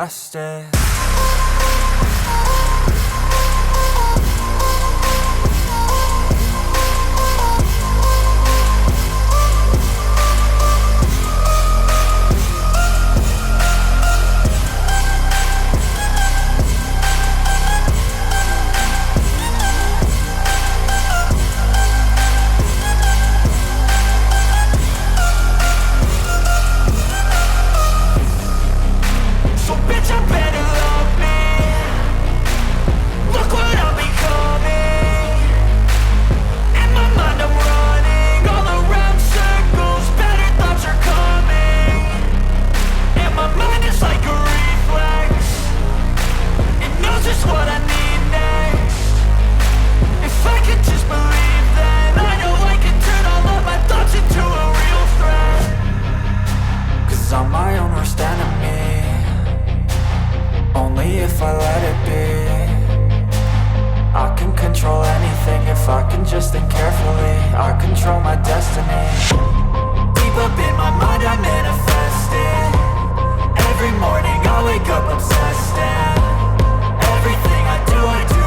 manifest it. I'm my own worst enemy, only if I let it be. I can control anything if I can just think carefully. I control my destiny. Deep up in my mind I manifest it. Every morning I wake up obsessed, and everything I do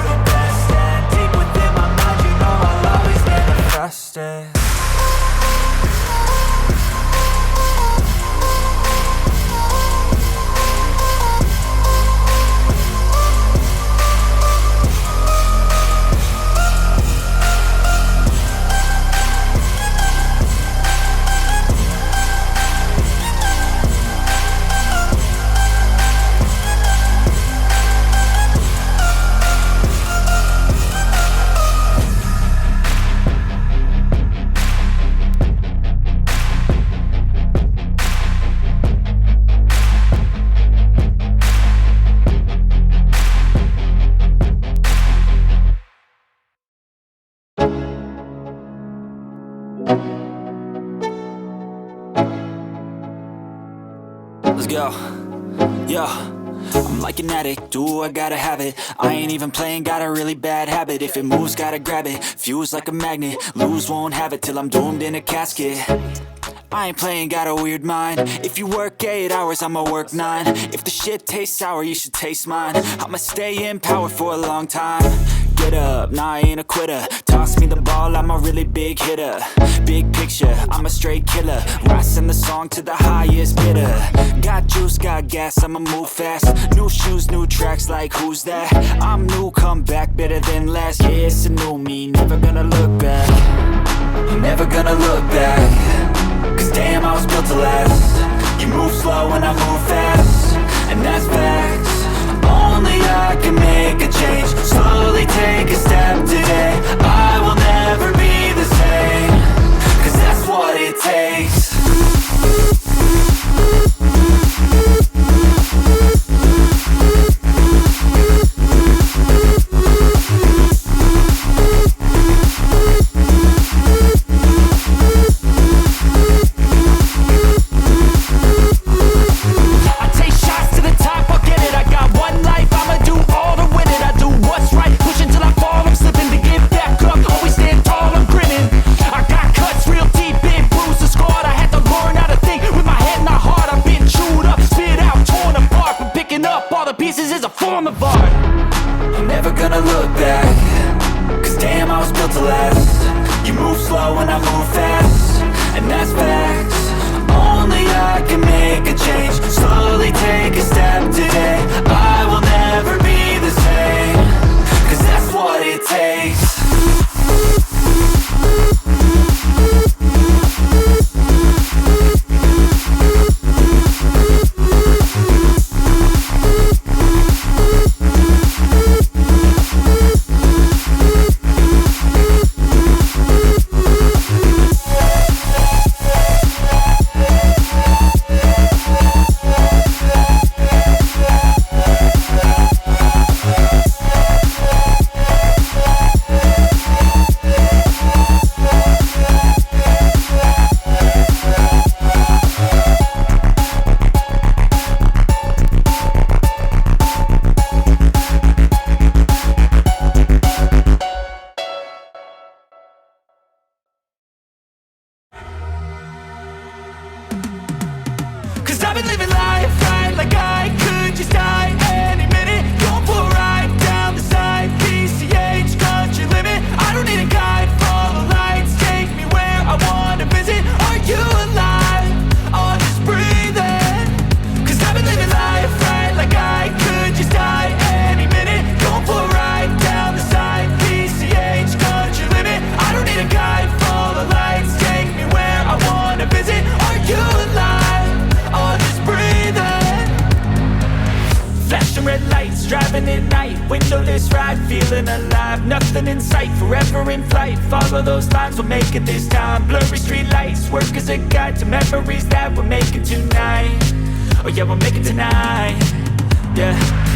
the best. And deep within my mind, you know I'll always manifest it. Let's go. Yo, I'm like an addict, do I gotta have it. I ain't even playing, got a really bad habit. If it moves, gotta grab it, fuse like a magnet. Lose, won't have it till I'm doomed in a casket. I ain't playing, got a weird mind. If you work 8 hours, I'ma work 9. If the shit tastes sour, you should taste mine. I'ma stay in power for a long time. Get up, nah, I ain't a quitter. Toss me the ball, I'm a really big hitter. Big picture, I'm a straight killer. Rising the song to the highest bidder. Got juice, got gas, I'ma move fast. New shoes, new tracks, like who's that? I'm new, come back, better than last. Yeah, it's a new me, never gonna look back. Never gonna look back. Cause damn, I was built to last. You move slow and I move fast, and that's facts. Only I can make a change. Slowly take a step today. I will never be the same, cause that's what it takes. having it night, windowless ride, feeling alive. Nothing in sight, forever in flight. Follow those lines, we'll make it this time. Blurry street lights, work as a guide to memories that we're making tonight. Oh yeah, we'll make it tonight. Yeah.